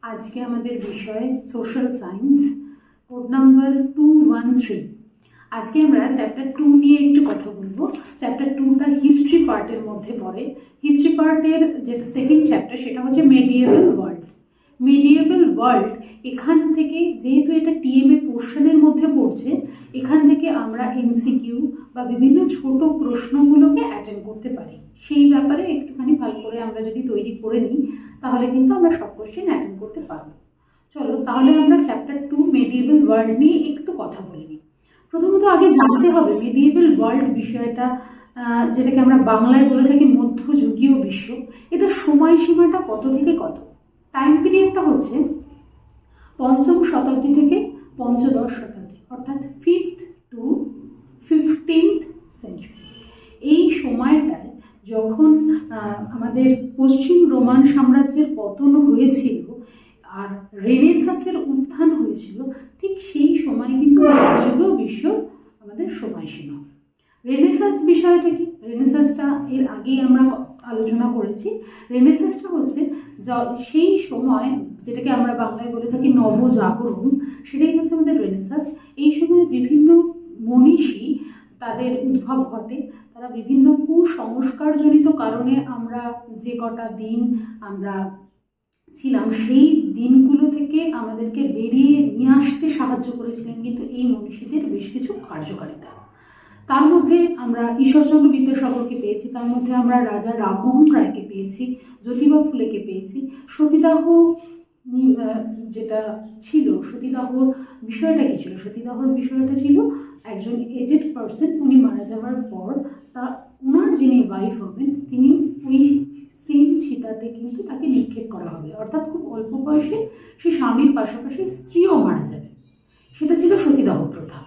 আজকে আমাদের বিষয় সোশ্যাল সায়েন্স, কোড নাম্বার 213। আজকে আমরা চ্যাপ্টার 2 নিয়ে একটু কথা বলবো। চ্যাপ্টার 2টা হিস্ট্রি পার্টের মধ্যে পড়ে। হিস্ট্রি পার্টের যেটা সেকেন্ড চ্যাপ্টার সেটা হচ্ছে মেডিয়েভাল ওয়ার্ল্ড। মেডিয়েভাল ওয়ার্ল্ড, এখান থেকে যেহেতু এটা টিএমএ পোর্শনের মধ্যে পড়ছে, এখান থেকে আমরা এমসিকিউ বা বিভিন্ন ছোট প্রশ্নগুলোকে অ্যাটেন্ড করতে পারি। সেই ব্যাপারে একটুখানি ভালো করে আমরা যদি তৈরি করে নিই তাহলে কিন্তু আমরা সব কোশ্চেন অ্যাটেন্ড করতে পারবো। চলো তাহলে আমরা চ্যাপ্টার 2 মেডিয়েভাল ওয়ার্ল্ড নিয়ে একটু কথা বলে নিই। প্রথমত আগে জানতে হবে মেডিয়েভাল ওয়ার্ল্ড বিষয়টা, যেটাকে আমরা বাংলায় বলে থাকি মধ্যযুগীয় বিশ্ব, এটা সময়সীমাটা কত থেকে কত। টাইম পিরিয়ডটা হচ্ছে পঞ্চম শতাব্দী থেকে পঞ্চদশ শতাব্দী, অর্থাৎ 5th to 15th সেঞ্চুরি। এই সময়টায় যখন আমাদের পশ্চিম রোমান সাম্রাজ্যের পতন হয়েছিল আর রেনেসাঁসের উত্থান হয়েছিল, ঠিক সেই সময় কিন্তু মধ্যযুগীয় বিশ্ব আমাদের সময়সীমা। রেনেসাঁস বিষয়টা কি? রেনেসাঁসটা এর আগেই আমরা আলোচনা করেছি। রেনেসাঁসটা হচ্ছে সেই সময় যেটাকে আমরা বাংলায় বলে থাকি নবজাগরণ, সেটাই হচ্ছে আমাদের রেনেসাঁস। এই সময় বিভিন্ন মনীষী তাদের উদ্ভব ঘটে। তারা বিভিন্ন কুসংস্কারজনিত কারণে আমরা যে কটা দিন আমরা ছিলাম সেই দিনগুলো থেকে আমাদেরকে বেরিয়ে নিয়ে আসতে সাহায্য করেছিলেন কিন্তু এই মনীষীদের বেশ কিছু কার্যকারিতা। তার মধ্যে আমরা ঈশ্বরচন্দ্র বিদ্যাসাগরকে পেয়েছি, তার মধ্যে আমরা রাজা রামমোহন রায়কে পেয়েছি, জ্যোতিবা ফুলেকে পেয়েছি। সতীদাহ যেটা ছিল, সতীদাহর বিষয়টা কি ছিল? সতীদাহর বিষয়টা ছিল একজন এজেড পার্সন, উনি মারা যাওয়ার পর ওনার যিনি ওয়াইফ হবেন তিনি ওই সেম চিতাতে কিন্তু তাকে নিক্ষেপ করা হবে, অর্থাৎ খুব অল্প বয়সে সে স্বামীর পাশাপাশি স্ত্রীও মারা যাবে। সেটা ছিল সতীদাহ প্রথা।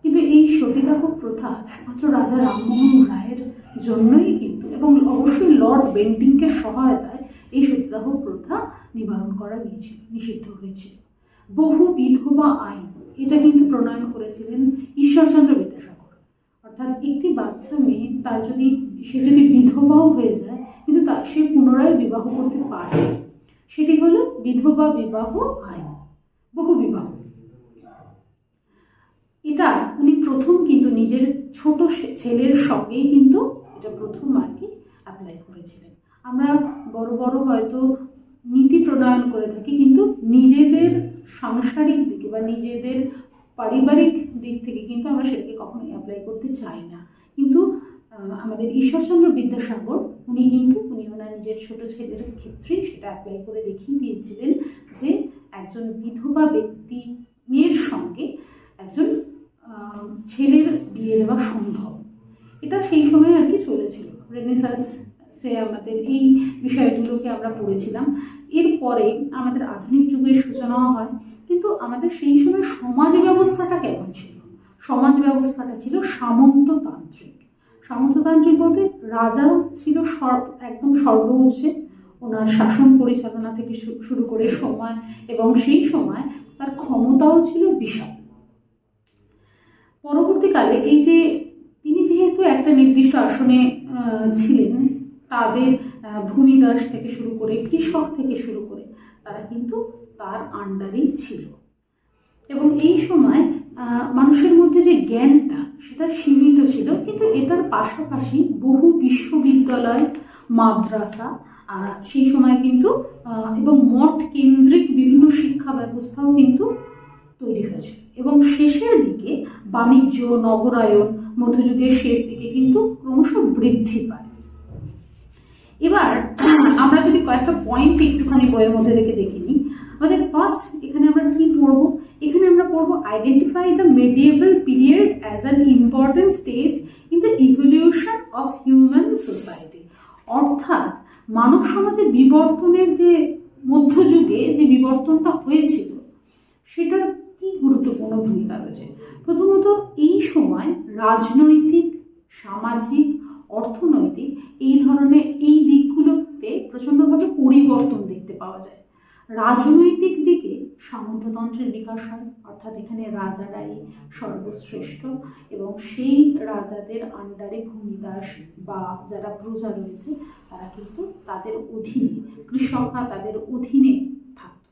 কিন্তু এই সতীদাহ প্রথা একমাত্র রাজা রামমোহন রায়ের জন্যই কিন্তু, এবং অবশ্যই লর্ড বেন্টিংকের সহায়তায় এই সতীদাহ প্রথা নিবারণ করা গিয়েছিল, নিষিদ্ধ হয়েছিল। বহু বিধবা আইন, এটা কিন্তু প্রণয়ন করেছিলেন ঈশ্বরচন্দ্র বিদ্যাসাগর। অর্থাৎ একটি বাচ্চা মেয়ে সে যদি বিধবাও হয়ে যায় কিন্তু সে পুনরায় বিবাহ করতে পারে, সেটি হলো বিধবা বিবাহ আইন, বহু বিবাহ। এটা উনি প্রথম কিন্তু নিজের ছোট ছেলের সঙ্গেই কিন্তু এটা প্রথম আর কি অ্যাপ্লাই করেছিলেন। আমরা বড় বড় হয়তো নীতি প্রণয়ন করে থাকি কিন্তু নিজেদের সাংসারিক দিকে বা নিজেদের পারিবারিক দিক থেকে কিন্তু আমরা সেটাকে কখনোই অ্যাপ্লাই করতে চাই না। কিন্তু আমাদের ঈশ্বরচন্দ্র বিদ্যাসাগর উনি ওনার নিজের ছোট ছেলের ক্ষেত্রেই সেটা অ্যাপ্লাই করে দেখিয়ে দিয়েছিলেন যে একজন বিধবা ব্যক্তি মেয়ের সঙ্গে একজন ছেলের বিয়ে দেওয়া সম্ভব। এটা সেই সময় আর কি চলেছিল। রেনেসাঁসে আমাদের এই বিষয়গুলোকে আমরা পড়েছিলাম। এরপরে আমাদের আধুনিক যুগের সূচনা হয়, কিন্তু আমাদের সেই সময় সমাজ ব্যবস্থাটা কেমন ছিল? সমাজ ব্যবস্থাটা ছিল সামন্ততান্ত্রিক। সামন্ততান্ত্রিক বলতে রাজা ছিল একদম সর্বোচ্চে, ওনার শাসন পরিচালনা থেকে শুরু করে সময়, এবং সেই সময় তার ক্ষমতাও ছিল বিশাল। পরবর্তীকালে এই যে তিনি যেহেতু একটা নির্দিষ্ট আসনে ছিলেন, তাদের ভূমিদাস থেকে শুরু করে কৃষক থেকে শুরু করে তারা কিন্তু তার আন্ডারেই ছিল। এবং এই সময় মানুষের মধ্যে যে জ্ঞানটা সেটা সীমিত ছিল, কিন্তু এটার পাশাপাশি বহু বিশ্ববিদ্যালয়, মাদ্রাসা সেই সময় কিন্তু এবং মঠ কেন্দ্রিক বিভিন্ন শিক্ষা ব্যবস্থাও কিন্তু তৈরি হয়েছিল। এবং শেষের দিকে বাণিজ্য, নগরায়ন মধ্যযুগের শেষ দিকে কিন্তু ক্রমশ বৃদ্ধি পায়। এবার আমরা যদি কয়েকটা পয়েন্ট একটুখানি বইয়ের মধ্যে রেখে দেখে নিই। আমাদের ফার্স্ট এখানে আমরা কি পড়বো? এখানে আমরা পড়বো identify the মেডিয়েভাল period as an important stage in the evolution of human society. অর্থাৎ মানব সমাজের বিবর্তনের যে মধ্যযুগে যে বিবর্তনটা হয়েছিল সেটার কি গুরুত্বপূর্ণ ভূমিকা রয়েছে। প্রথমত এই সময় রাজনৈতিক, সামাজিক, অর্থনৈতিক এই ধরনের এই দিকগুলোতে প্রচণ্ডভাবে পরিবর্তন দেখতে পাওয়া যায়। রাজনৈতিক দিকে সামন্ততন্ত্রের বিকাশ হয়, অর্থাৎ এখানে রাজারাই সর্বশ্রেষ্ঠ এবং সেই রাজাদের আন্ডারে ভূমিদাস বা যারা প্রজা রয়েছে তারা কিন্তু তাদের অধীনে, কৃষকরা তাদের অধীনে থাকত।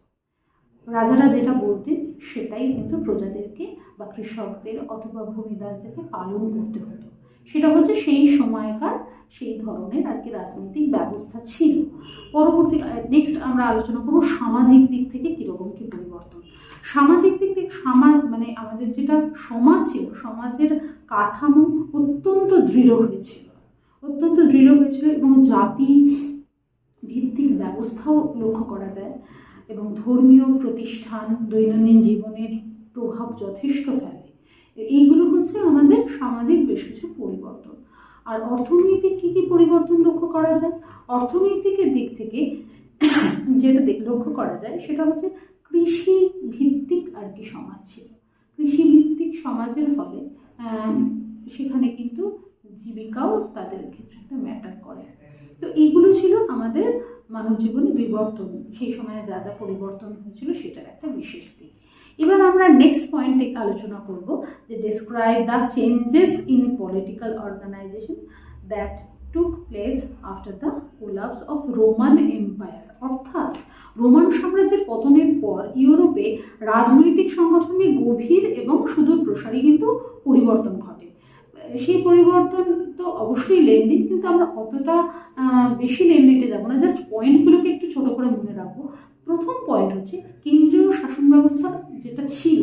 রাজারা যেটা বলতেন সেটাই কিন্তু প্রজাদেরকে বা কৃষকদের অথবা ভূমিদারদেরকে পালন করতে হতো। সেটা হচ্ছে সেই সময়কার সেই ধরনের আর কি রাজনৈতিক ব্যবস্থা ছিল। পরবর্তী নেক্সট আমরা আলোচনা করবো সামাজিক দিক থেকে কীরকম কী পরিবর্তন। সামাজিক দিক থেকে মানে আমাদের যেটা সমাজ ছিল, সমাজের কাঠামো অত্যন্ত দৃঢ় হয়েছিল, এবং জাতি ভিত্তিক ব্যবস্থাও লক্ষ্য করা যায়, এবং ধর্মীয় প্রতিষ্ঠান দৈনন্দিন জীবনের প্রভাব যথেষ্ট ফেলে। এইগুলো হচ্ছে আমাদের সামাজিক বেশ কিছু পরিবর্তন। আর অর্থনৈতিক কী কী পরিবর্তন লক্ষ্য করা যায়? অর্থনৈতিকের দিক থেকে যেটা লক্ষ্য করা যায় সেটা হচ্ছে কৃষি ভিত্তিক আর কি সমাজ ছিল। কৃষি ভিত্তিক সমাজের ফলে সেখানে কিন্তু জীবিকাও তাদের ক্ষেত্রে একটা ম্যাটার করে। তো এইগুলো ছিল আমাদের মানব জীবনে বিবর্তন, সেই সময়ে যা যা পরিবর্তন হয়েছিল সেটার একটা বিশেষ দিক। এবার আমরা নেক্সট পয়েন্টে আলোচনা করব যে describe the changes in political organisation that took place after the collapse of Roman empire. অর্থাৎ রোমান সাম্রাজ্যের পতনের পর ইউরোপে রাজনৈতিক সংগঠনে গভীর এবং সুদূর প্রসারী কিন্তু পরিবর্তন ঘটে। সেই পরিবর্তন তো অবশ্যই লেন্দি, কিন্তু আমরা অতটা বেশি লেন্দিতে যাব না, জাস্ট পয়েন্টগুলোকে একটু ছোট করে মনে রাখবো। প্রথম পয়েন্ট হচ্ছে কেন্দ্রীয় শাসন ব্যবস্থা যেটা ছিল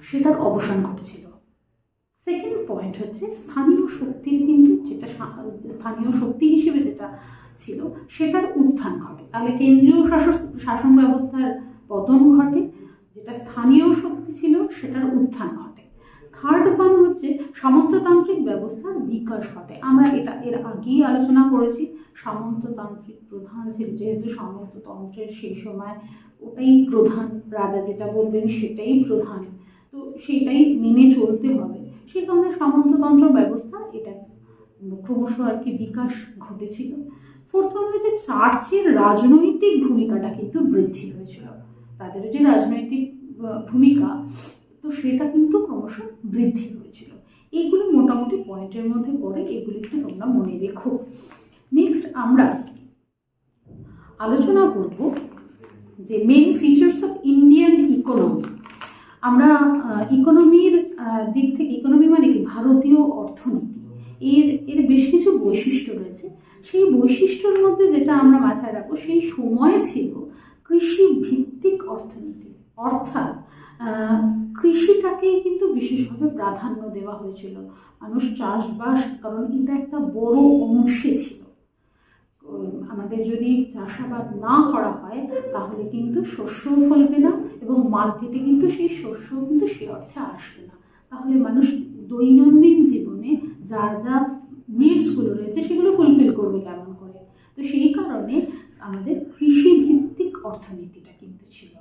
সেটার অবসান ঘটেছিল। সেকেন্ড পয়েন্ট হচ্ছে স্থানীয় শক্তির কিন্তু যেটা স্থানীয় শক্তি হিসেবে যেটা ছিল সেটার উত্থান ঘটে। তাহলে কেন্দ্রীয় শাসন ব্যবস্থার পতন ঘটে, যেটা স্থানীয় শক্তি ছিল সেটার উত্থান ঘটে। থার্ড ওয়ান হচ্ছে সামন্ততান্ত্রিক ব্যবস্থার বিকাশ ঘটে। আমরা এটা এর আগেই আলোচনা করেছি, সামন্ততান্ত্রিক প্রধান ছিল, যেহেতু সামন্ততন্ত্রের সেই সময় ওটাই প্রধান, রাজা যেটা বলবেন সেটাই প্রধান, তো সেটাই মেনে চলতে হবে। সেই কারণে সামন্ততন্ত্র ব্যবস্থা এটা ক্রমশ আর কি বিকাশ ঘটেছিল। ফোর্থ ওয়ান হচ্ছে চার্চের রাজনৈতিক ভূমিকাটা কিন্তু বৃদ্ধি হয়েছিল। তাদের যে রাজনৈতিক ভূমিকা তো সেটা কিন্তু ক্রমশ বৃদ্ধি হয়েছিল। এইগুলো মোটামুটি পয়েন্টের মধ্যে পড়ে, এগুলি একটু তোমরা মনে রেখো। নেক্সট আমরা আলোচনা করব যে main features of Indian economy. আমরা ইকোনমির দিক থেকে, ইকোনমি মানে কি ভারতীয় অর্থনীতি, এর বেশ কিছু বৈশিষ্ট্য রয়েছে। সেই বৈশিষ্ট্যের মধ্যে যেটা আমরা মাথায় রাখবো, সেই সময় ছিল কৃষি ভিত্তিক অর্থনীতি, অর্থাৎ কৃষিটাকেই কিন্তু বিশেষভাবে প্রাধান্য দেওয়া হয়েছিল। মানুষ চাষবাস, কারণ এটা একটা বড় অংশে ছিল। আমাদের যদি চাষাবাদ না করা হয় তাহলে কিন্তু শস্যও ফলবে না, এবং মার্কেটে কিন্তু সেই শস্য কিন্তু সে অর্থে আসবে না। তাহলে মানুষ দৈনন্দিন জীবনে যা যা নিডসগুলো রয়েছে সেগুলো ফুলফিল করবে কেমন করে? তো সেই কারণে আমাদের কৃষি ভিত্তিক অর্থনীতিটা কিন্তু ছিল।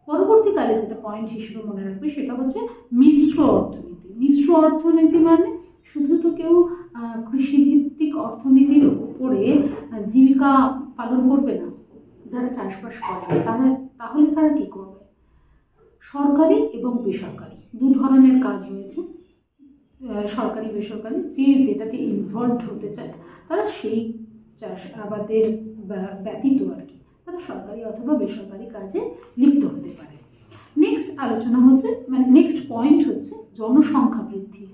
পরবর্তীকালে যেটা পয়েন্ট হিসেবে মনে রাখবে সেটা হচ্ছে মিশ্র অর্থনীতি। মিশ্র অর্থনীতি মানে শুধু তো কেউ কৃষিভিত্তিক অর্থনীতির উপরে জীবিকা পালন করবে না, যারা চাষবাস করে তাহলে তারা কি করবে? সরকারি এবং বেসরকারি দু ধরনের কাজ রয়েছে। সরকারি বেসরকারি, যে যেটাতে ইনভলভ হতে চায় তারা সেই চাষাবাদের ব্যতীত আর কি তারা সরকারি অথবা বেসরকারি কাজে লিপ্ত হতে পারে। নেক্সট আলোচনা হচ্ছে নেক্সট পয়েন্ট হচ্ছে জনসংখ্যা বৃদ্ধি।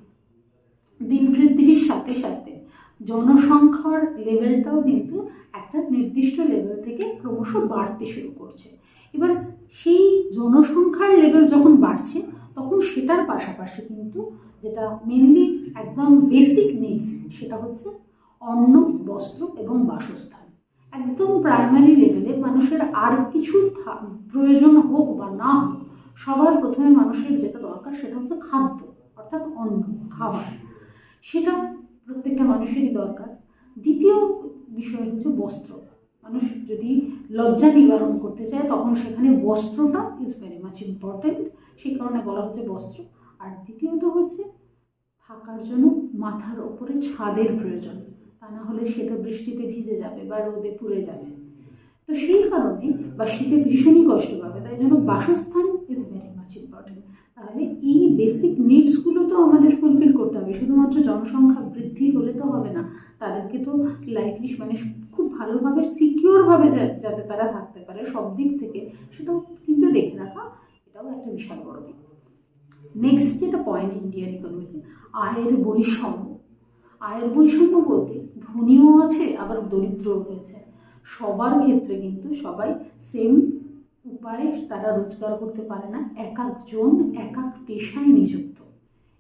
দিন বৃদ্ধির সাথে সাথে জনসংখ্যার লেভেলটাও কিন্তু একটা নির্দিষ্ট লেভেল থেকে ক্রমশ বাড়তে শুরু করছে। এবার সেই জনসংখ্যার লেভেল যখন বাড়ছে তখন সেটার পাশাপাশি কিন্তু যেটা মেনলি একদম বেসিক নিডস সেটা হচ্ছে অন্ন, বস্ত্র এবং বাসস্থান। একদম প্রাইমারি লেভেলে মানুষের আর কিছু প্রয়োজন হোক বা না হোক, সবার প্রথমে মানুষের যেটা দরকার সেটা হচ্ছে খাদ্য, অর্থাৎ অন্ন, খাবার। সেটা প্রত্যেকটা মানুষেরই দরকার। দ্বিতীয় বিষয় হচ্ছে বস্ত্র। মানুষ যদি লজ্জা নিবারণ করতে চায় তখন সেখানে বস্ত্রটা ইজ ভেরি মাচ ইম্পর্টেন্ট, সেই কারণে বলা হচ্ছে বস্ত্র। আর দ্বিতীয়ত হচ্ছে থাকার জন্য মাথার ওপরে ছাদের প্রয়োজন, তা না হলে সে তো বৃষ্টিতে ভিজে যাবে বা রোদে পুড়ে যাবে, তো সেই কারণে বা শীতে ভীষণই কষ্ট পাবে, তাই জন্য বাসস্থান ইজ ভেরি মাচ ইম্পর্টেন্ট। তাহলে এই বেসিক নিডসগুলো তো আমাদের ফুলফিল করতে হবে। শুধুমাত্র জনসংখ্যা বৃদ্ধি হলে তো হবে না, তাদেরকে তো লাইফলি খুব ভালোভাবে সিকিওরভাবে যাতে তারা থাকতে পারে সব দিক থেকে, সেটাও কিন্তু দেখে রাখা, এটাও একটা বিশাল বড় দিক। নেক্সট যেটা পয়েন্ট ইন্ডিয়ান ইকোনমিতে, আয়ের বৈষম্য। আয়ের বৈষম্য বলতে ধনীও আছে আবার দরিদ্রও রয়েছে। সবার ক্ষেত্রে কিন্তু সবাই সেম উপায়ে তারা রোজগার করতে পারে না, এক একজন এক এক পেশায় নিযুক্ত।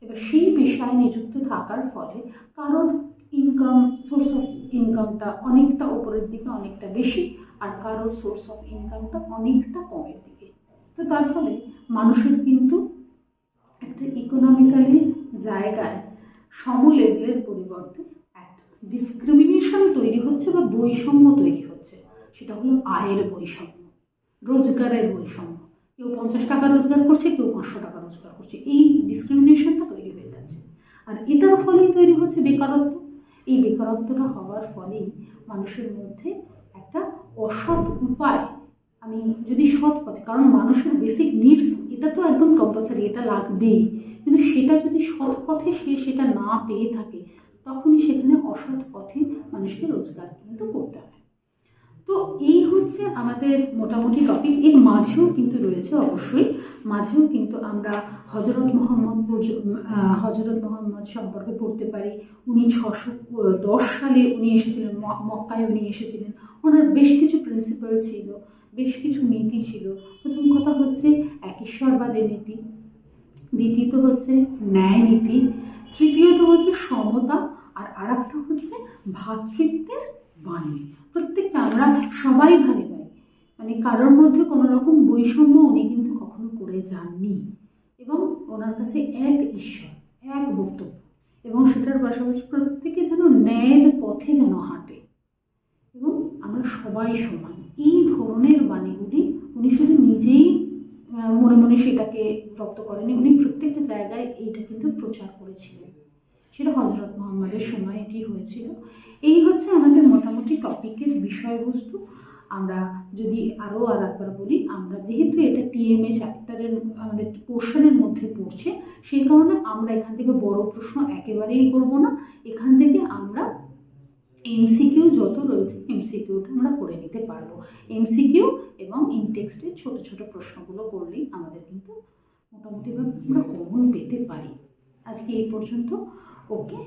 এবার সেই পেশায় নিযুক্ত থাকার ফলে কারোর ইনকাম, সোর্স অফ ইনকামটা অনেকটা ওপরের দিকে, অনেকটা বেশি, আর কারোর সোর্স অফ ইনকামটা অনেকটা কমের দিকে। তো তার ফলে মানুষের কিন্তু একটা ইকোনমিক্যালি জায়গায় সম লেভেলের পরিবর্তে একটা ডিসক্রিমিনেশন তৈরি হচ্ছে বা বৈষম্য তৈরি হচ্ছে। সেটা হলো আয়ের বৈষম্য, রোজগারের বৈষম্য। কেউ 50 টাকা রোজগার করছে, কেউ 500 টাকা রোজগার করছে, এই ডিসক্রিমিনেশনটা তৈরি হয়ে যাচ্ছে। আর এটার ফলেই তৈরি হচ্ছে বেকারত্ব। এই বেকারত্বটা হওয়ার ফলেই মানুষের মধ্যে একটা অসৎ উপায়, আমি যদি সৎ পথে, কারণ মানুষের বেসিক নিডস এটা তো একদম কম্পালসারি, এটা লাগবেই, কিন্তু সেটা যদি সৎ পথে সেটা না পেয়ে থাকে, তখনই সেখানে অসৎ পথে মানুষকে রোজগার কিন্তু করতে হবে। তো এই হচ্ছে আমাদের মোটামুটি টপিক। এর মাঝেও কিন্তু রয়েছে, অবশ্যই মাঝেও কিন্তু আমরা হজরত মোহাম্মদ সম্পর্কে পড়তে পারি। উনি 610 সালে উনি এসেছিলেন, মক্কায় উনি এসেছিলেন। ওনার বেশ কিছু প্রিন্সিপাল ছিল, বেশ কিছু নীতি ছিল। প্রথম কথা হচ্ছে এক ঈশ্বরবাদের নীতি, দ্বিতীয়ত হচ্ছে ন্যায় নীতি, তৃতীয়ত হচ্ছে সমতা, আর আরেকটা হচ্ছে ভ্রাতৃত্বের বাণী। প্রত্যেকটা আমরা সবাই ভাই ভাই, মানে কারোর মধ্যে কোনো রকম বৈষম্য উনি কিন্তু কখনো করে যাননি। এবং ওনার কাছে এক ঈশ্বর, এক বক্তব্য, এবং সেটার পাশাপাশি প্রত্যেকে যেন ন্যায়ের পথে যেন হাঁটে, এবং আমরা সবাই সমান। এই ধরনের বাণীগুলি উনি শুধু নিজেই মনে মনে সেটাকে রপ্ত করেনি, উনি প্রত্যেকটা জায়গায় এইটা কিন্তু প্রচার করেছিলেন। সেটা হজরত মোহাম্মদের সময় এটি হয়েছিল। এই হচ্ছে আমাদের মোটামুটি টপিকের বিষয়বস্তু। আমরা যদি আরও আর একবার বলি, আমরা যেহেতু এটা টিএমএ চ্যাপ্টারের আমাদের পোর্শনের মধ্যে পড়ছে, সেই কারণে আমরা এখান থেকে বড় প্রশ্ন একেবারেই করব না। এখান থেকে আমরা এমসিকিউ যত রয়েছে এমসিকিউটা আমরা করে নিতে পারবো। এমসিকিউ এবং ইনটেক্সটের ছোট ছোট প্রশ্নগুলো করলেই আমাদের কিন্তু মোটামুটিভাবে আমরা কমন পেতে পারি। আজকে এই পর্যন্ত। ওকে।